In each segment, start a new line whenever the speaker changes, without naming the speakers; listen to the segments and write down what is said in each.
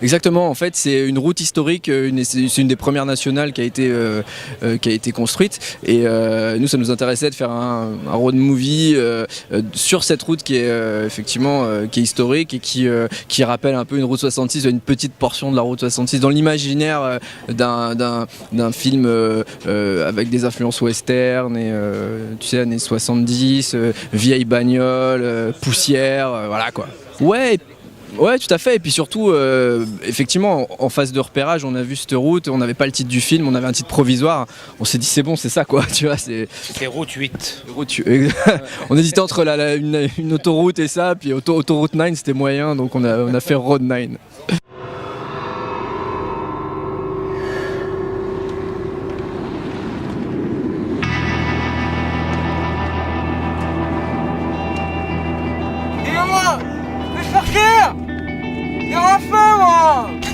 Exactement, en fait c'est une route historique, c'est une des premières nationales qui a été construite et nous ça nous intéressait de faire un road movie sur cette route qui est effectivement qui est historique et qui rappelle un peu une route 66, une petite portion de la route 66 dans l'imaginaire d'un film avec des influences western et tu sais années 70, vieille bagnole, poussière, voilà quoi. Ouais, tout à fait. Et puis surtout, effectivement, en phase de repérage, on a vu cette route, on n'avait pas le titre du film, on avait un titre provisoire. On s'est dit c'est bon, c'est ça quoi. Tu vois,
C'était route 8.
On hésitait entre une autoroute et ça, puis autoroute 9 c'était moyen, donc on a fait Road 9.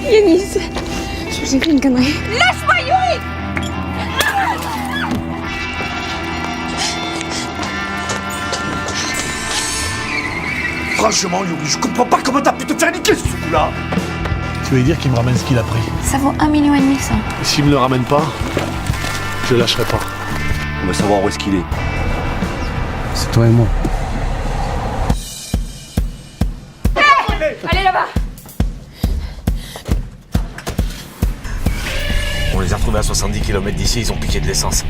Yanis, j'ai fait une connerie.
Lâche-moi, Yuri!
Franchement, Yuri, je comprends pas comment t'as pu te faire niquer ce coup-là.
Tu veux dire qu'il me ramène ce qu'il a pris?
Ça vaut 1,5 million ça.
Et s'il me le ramène pas, je le lâcherai pas.
On va savoir où est-ce qu'il est.
C'est toi et moi.
Allez là-bas!
On les a retrouvés à 70 km d'ici, ils ont piqué de l'essence.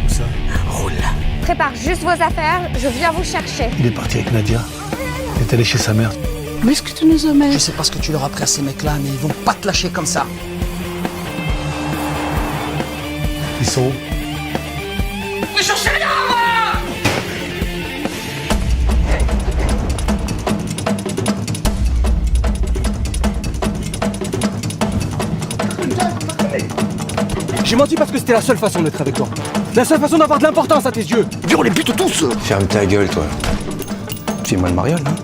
Où ça?
Roule.
Prépare juste vos affaires, je viens vous chercher.
Il est parti avec Nadia. Il est allé chez sa mère.
Où est-ce que tu nous emmènes?
Je sais pas ce que tu leur as pris à ces mecs-là, mais ils vont pas te lâcher comme ça.
Ils sont où?
Mais j'en sais rien!
J'ai menti parce que c'était la seule façon d'être avec toi. La seule façon d'avoir de l'importance à tes yeux.
Viens, on les bute tous.
Ferme ta gueule, toi. Fais-moi le mariole, hein.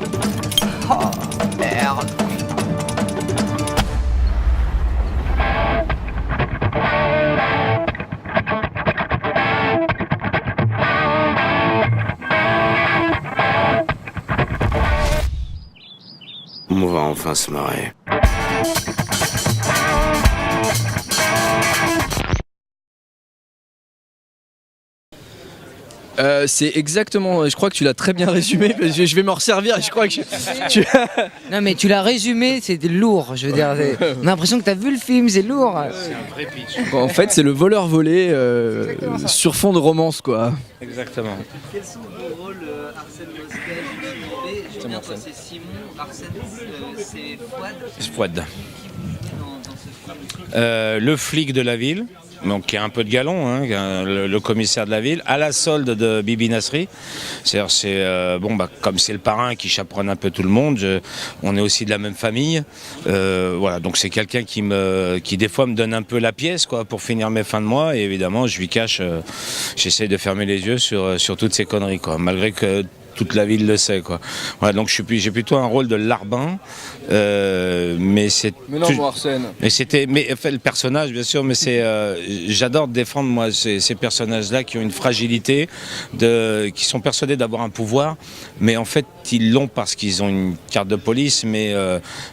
Oh, merde.
On va enfin se marrer.
C'est exactement, je crois que tu l'as très bien résumé, je vais m'en resservir, je crois que
Non mais tu l'as résumé, c'est lourd, je veux dire, on a l'impression que t'as vu le film, c'est lourd.
C'est un vrai pitch.
En fait c'est le voleur volé sur fond de romance quoi.
Exactement.
Quels sont vos rôles, Arsène Mosquet, Julien Doré, c'est Simon, Arsène c'est Fouad.
Fouad.
Qui vous dans ce film?
Le flic de la ville. Donc, qui a un peu de galon, hein, le commissaire de la ville, à la solde de Bibi Nasri. C'est-à-dire, comme c'est le parrain qui chaperonne un peu tout le monde, on est aussi de la même famille. Voilà, donc c'est quelqu'un qui des fois me donne un peu la pièce, quoi, pour finir mes fins de mois. Et évidemment, je lui cache, j'essaie de fermer les yeux sur toutes ces conneries, quoi, malgré que toute la ville le sait, quoi. Voilà, donc j'ai plutôt un rôle de larbin, mais c'est.
Mais non, moi Arsène.
Mais le personnage, bien sûr, mais j'adore défendre moi ces personnages-là qui ont une fragilité, qui sont persuadés d'avoir un pouvoir, mais en fait ils l'ont parce qu'ils ont une carte de police, mais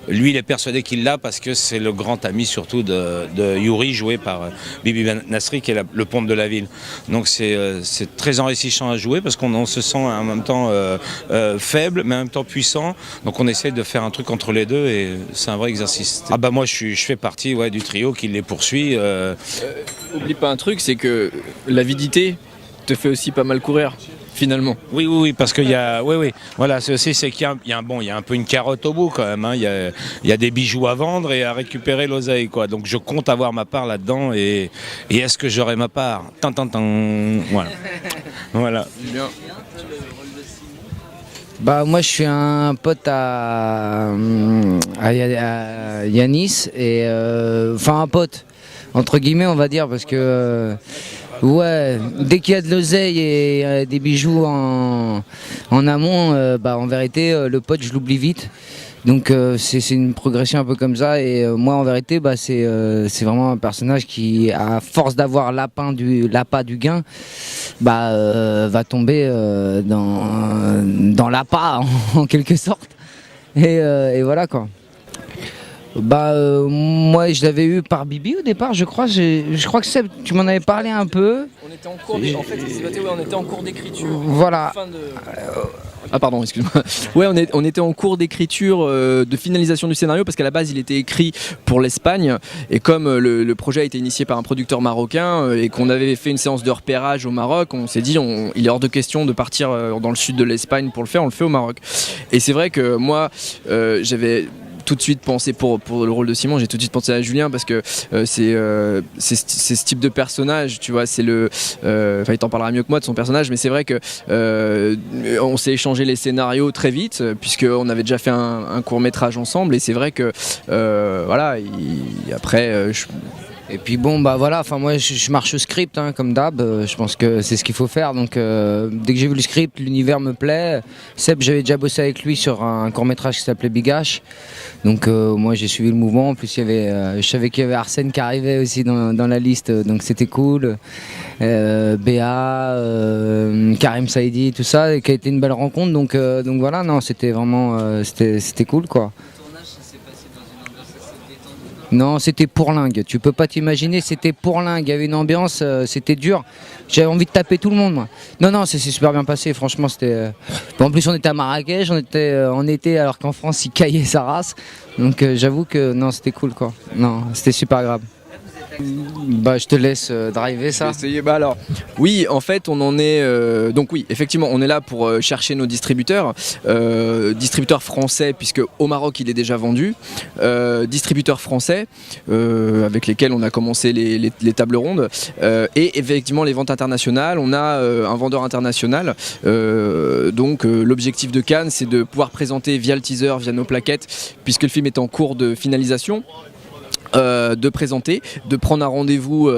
lui il est persuadé qu'il l'a parce que c'est le grand ami surtout de Yuri, joué par Bibi Nasri, qui est le ponte de la ville. Donc c'est très enrichissant à jouer parce qu'on se sent en même temps faible, mais en même temps puissant. Donc on essaie de faire un truc entre les deux et c'est un vrai exercice. Ah bah moi je fais partie du trio qui les poursuit.
Oublie pas un truc, c'est que l'avidité te fait aussi pas mal courir. Finalement.
Oui, parce qu'il y a, voilà, c'est qu'il y a un peu une carotte au bout quand même, hein. Il y a des bijoux à vendre et à récupérer l'oseille, quoi. Donc je compte avoir ma part là-dedans et est-ce que j'aurai ma part? Voilà.
Bien.
Bah moi je suis un pote à Yanis et enfin un pote entre guillemets on va dire parce que ouais, dès qu'il y a de l'oseille et des bijoux en amont, en vérité le pote je l'oublie vite. Donc c'est une progression un peu comme ça et moi en vérité c'est vraiment un personnage qui à force d'avoir l'appât du gain va tomber dans l'appât en quelque sorte et voilà quoi. Moi je l'avais eu par Bibi au départ, je crois que Seb, tu m'en avais parlé un peu.
On était en cours on était en cours d'écriture.
Voilà.
Ah pardon, excuse-moi. Ouais, on était en cours d'écriture, de finalisation du scénario, parce qu'à la base il était écrit pour l'Espagne, et comme le projet a été initié par un producteur marocain et qu'on avait fait une séance de repérage au Maroc, on s'est dit il est hors de question de partir dans le sud de l'Espagne pour le faire, on le fait au Maroc. Et c'est vrai que moi j'avais tout de suite pensé pour le rôle de Simon, j'ai tout de suite pensé à Julien parce que c'est ce type de personnage, tu vois, c'est il t'en parlera mieux que moi de son personnage, mais c'est vrai que on s'est échangé les scénarios très vite puisqu'on avait déjà fait un court-métrage ensemble, et c'est vrai que voilà, après
Et puis moi je marche au script comme d'hab, je pense que c'est ce qu'il faut faire, donc dès que j'ai vu le script, l'univers me plaît. Seb, j'avais déjà bossé avec lui sur un court-métrage qui s'appelait Big H, donc moi j'ai suivi le mouvement. En plus je savais qu'il y avait Arsène qui arrivait aussi dans la liste, donc c'était cool. Béa, Karim Saïdi, tout ça, qui a été une belle rencontre, donc voilà, non, c'était vraiment c'était cool quoi. Non, c'était pourlingue. Tu peux pas t'imaginer, c'était pourlingue. Il y avait une ambiance, c'était dur. J'avais envie de taper tout le monde, moi. Non, c'est super bien passé. Franchement, c'était. En plus, on était à Marrakech, on était en été, alors qu'en France, il caillait sa race. Donc, j'avoue que non, c'était cool, quoi. Non, c'était super agréable. Je te laisse driver ça.
Alors, oui, en fait, on en est. Donc oui, effectivement, on est là pour chercher nos distributeurs, distributeurs français, puisque au Maroc il est déjà vendu, distributeurs français avec lesquels on a commencé les tables rondes, et effectivement les ventes internationales. On a un vendeur international. Donc l'objectif de Cannes, c'est de pouvoir présenter via le teaser, via nos plaquettes, puisque le film est en cours de finalisation. De présenter, de prendre un rendez-vous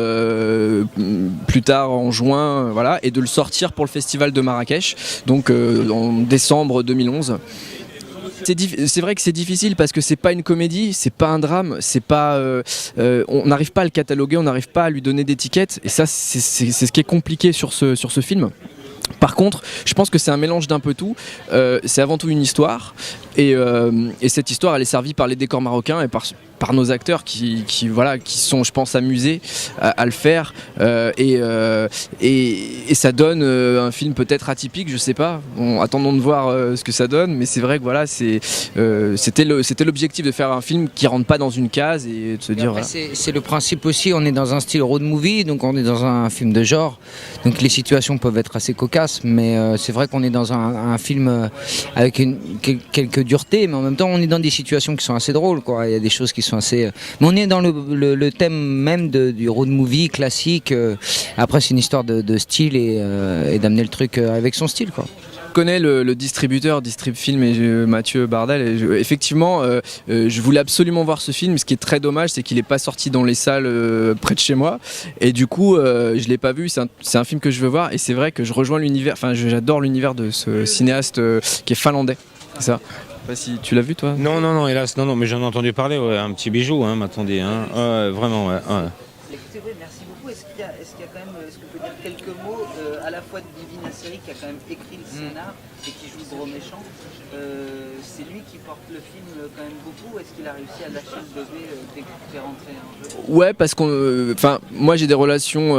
plus tard en juin, voilà, et de le sortir pour le festival de Marrakech, donc en décembre 2011. C'est vrai que c'est difficile parce que c'est pas une comédie, c'est pas un drame, c'est pas, on n'arrive pas à le cataloguer, on n'arrive pas à lui donner d'étiquette, et ça c'est ce qui est compliqué sur ce film. Par contre, je pense que c'est un mélange d'un peu tout. C'est avant tout une histoire, et cette histoire, elle est servie par les décors marocains et par nos acteurs qui sont, je pense, amusés à le faire, et ça donne un film peut-être atypique, je sais pas. Bon, attendons de voir ce que ça donne, mais c'est vrai que voilà, c'était l'objectif de faire un film qui rentre pas dans une case et de se dire.
Après, c'est le principe aussi. On est dans un style road movie, donc on est dans un film de genre, donc les situations peuvent être assez cocasses, mais c'est vrai qu'on est dans un film avec quelques duretés, mais en même temps on est dans des situations qui sont assez drôles, quoi. Il y a des choses qui sont assez. Mais on est dans le thème même du road movie classique. Après, c'est une histoire de style et d'amener le truc avec son style, quoi.
Je connais le distributeur Distribfilm et Mathieu Bardel, et effectivement je voulais absolument voir ce film. Ce qui est très dommage, c'est qu'il n'est pas sorti dans les salles près de chez moi, et du coup je l'ai pas vu. C'est un film que je veux voir, et c'est vrai que je rejoins l'univers, j'adore l'univers de ce cinéaste qui est finlandais, c'est ça. Je sais pas si tu l'as vu, toi.
Non, hélas, non, mais j'en ai entendu parler, ouais, un petit bijou, m'attendez, vraiment, ouais.
Écoutez, merci beaucoup. Est-ce que vous pouvez dire quelques mots à la fois de Bibi Nasseri, qui a quand même écrit le scénar et qui joue le gros méchant. C'est lui qui porte le film quand même beaucoup. Est-ce qu'il a réussi à lâcher le bébé dès que tu es rentré un jeu ?
Ouais, parce moi j'ai des relations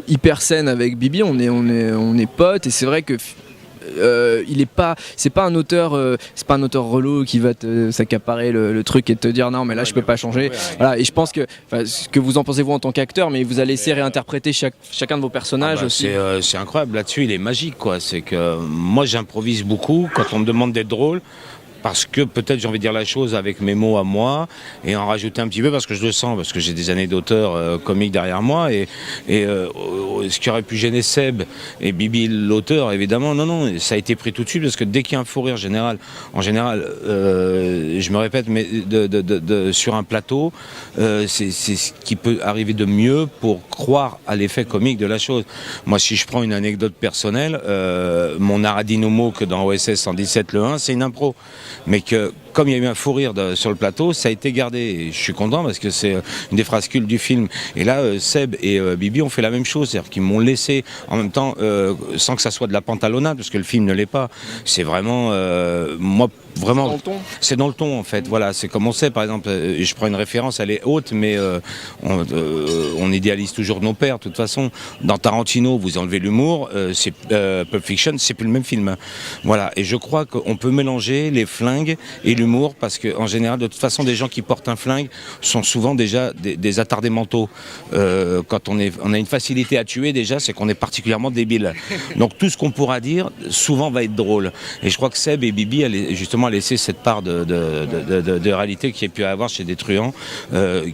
hyper saines avec Bibi. On est potes, et c'est vrai que c'est pas un auteur relou qui va s'accaparer le truc et te dire non mais là je peux pas changer. Voilà, et je pense que ce que vous en pensez vous en tant qu'acteur, mais il vous a laissé réinterpréter chacun de vos personnages aussi.
C'est incroyable, là-dessus il est magique, quoi. C'est que moi j'improvise beaucoup quand on me demande d'être drôle, parce que peut-être j'ai envie de dire la chose avec mes mots à moi et en rajouter un petit peu parce que je le sens, parce que j'ai des années d'auteur comique derrière moi, et ce qui aurait pu gêner Seb et Bibi l'auteur, évidemment, non, ça a été pris tout de suite, parce que dès qu'il y a un fou rire en général, je me répète, mais sur un plateau, c'est ce qui peut arriver de mieux pour croire à l'effet comique de la chose. Moi, si je prends une anecdote personnelle, mon Aradinomo que dans OSS 117 le 1, c'est une impro. Mais que comme il y a eu un fou rire sur le plateau, ça a été gardé. Et je suis content parce que c'est une des phrases cultes du film. Et là, Seb et Bibi ont fait la même chose, c'est-à-dire qu'ils m'ont laissé en même temps, sans que ça soit de la pantalonnade, parce que le film ne l'est pas. C'est vraiment, moi, vraiment, c'est dans le ton en fait. Voilà, c'est comme on sait, par exemple, je prends une référence, elle est haute, mais on idéalise toujours nos pères. De toute façon, dans Tarantino, vous enlevez l'humour, c'est Pulp Fiction, c'est plus le même film. Voilà, et je crois qu'on peut mélanger les flingues et l'humour, parce qu'en général, de toute façon, des gens qui portent un flingue sont souvent déjà des attardés mentaux. Quand on a une facilité à tuer, déjà, c'est qu'on est particulièrement débile. Donc tout ce qu'on pourra dire, souvent va être drôle. Et je crois que Seb et Bibi, justement, laisser cette part de réalité qu'il y a pu avoir chez des truands,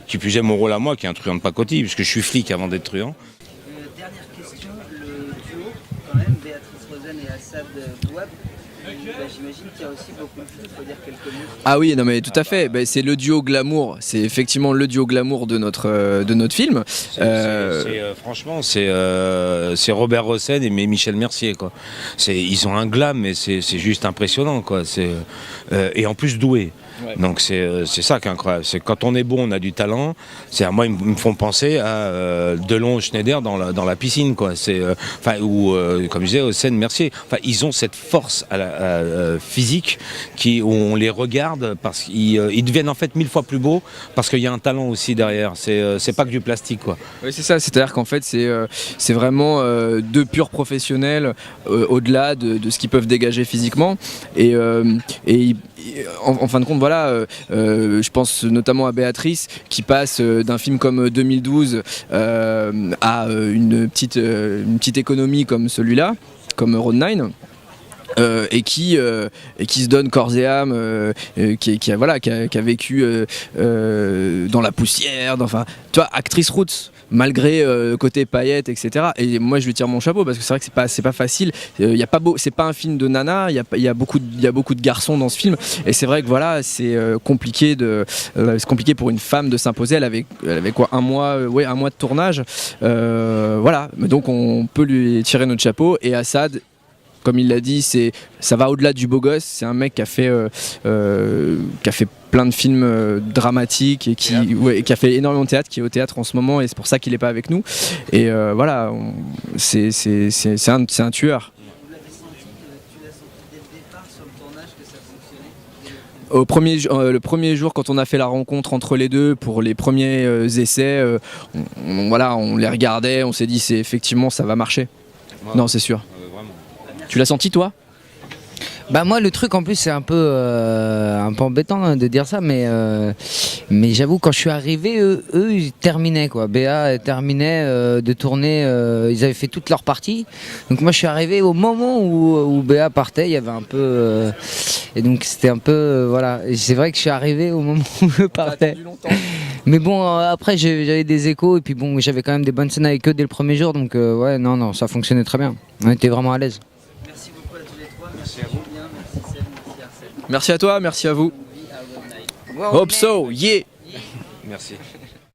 qui plus est mon rôle à moi, qui est un truand de pacotille, puisque je suis flic avant d'être truand.
Dernière question, le duo, quand même, Béatrice Rosen et Assad Bouab, j'imagine qu'il y a aussi beaucoup de choses, il faut dire quelques mots.
Ah oui, non mais tout à fait, c'est le duo glamour, c'est effectivement le duo glamour de notre film.
Franchement, c'est Robert Hossein et Michel Mercier, quoi. Ils ont un glam, mais c'est juste impressionnant, quoi. Et en plus doué. Ouais. Donc c'est ça qui est incroyable. C'est quand on est bon, on a du talent. Moi, ils me font penser à Delon, Schneider dans la piscine, quoi. Ou comme je disais, Hossein, Mercier. Enfin, ils ont cette force physique où on les regarde parce qu'ils deviennent en fait 1000 fois plus beaux parce qu'il y a un talent aussi derrière. C'est pas que du plastique, quoi.
Oui, c'est ça. C'est-à-dire qu'en fait, c'est vraiment deux purs professionnels au-delà de ce qu'ils peuvent dégager physiquement et en fin de compte, voilà, je pense notamment à Béatrice qui passe d'un film comme 2012 à une petite économie comme celui-là, comme Road 9. Et qui se donne corps et âme, qui a vécu dans la poussière, tu vois, actrice roots, malgré côté paillettes, etc. Et moi je lui tire mon chapeau parce que c'est vrai que c'est pas facile. C'est pas un film de nana, il y a beaucoup de garçons dans ce film. Et c'est vrai que voilà, c'est compliqué pour une femme de s'imposer. Elle avait quoi, un mois de tournage. Voilà, donc on peut lui tirer notre chapeau. Et Assad, comme il l'a dit, ça va au-delà du beau gosse. C'est un mec qui a fait plein de films dramatiques et qui a fait énormément de théâtre, qui est au théâtre en ce moment, et c'est pour ça qu'il n'est pas avec nous. Et voilà, c'est un tueur.
Vous l'avez senti, tu l'as senti dès le départ sur le tournage que ça fonctionnait?
Le premier jour, quand on a fait la rencontre entre les deux pour les premiers essais, on les regardait, on s'est dit effectivement ça va marcher. Ouais. Non, c'est sûr. Tu l'as senti, toi?
Bah moi le truc en plus c'est un peu embêtant de dire ça, mais j'avoue quand je suis arrivé eux ils terminaient, quoi. Béa terminait de tourner, ils avaient fait toute leur partie, donc moi je suis arrivé au moment où Béa partait. Il y avait un peu et donc c'était un peu voilà, et c'est vrai que je suis arrivé au moment où je partais. Mais bon, après j'avais des échos et puis bon, j'avais quand même des bonnes scènes avec eux dès le premier jour, donc ouais, non, ça fonctionnait très bien, on était vraiment à l'aise.
Merci beaucoup à tous les trois, merci à vous. Merci Seb, merci Arsène.
Merci à toi, merci à vous. Hope so, yeah.
Merci.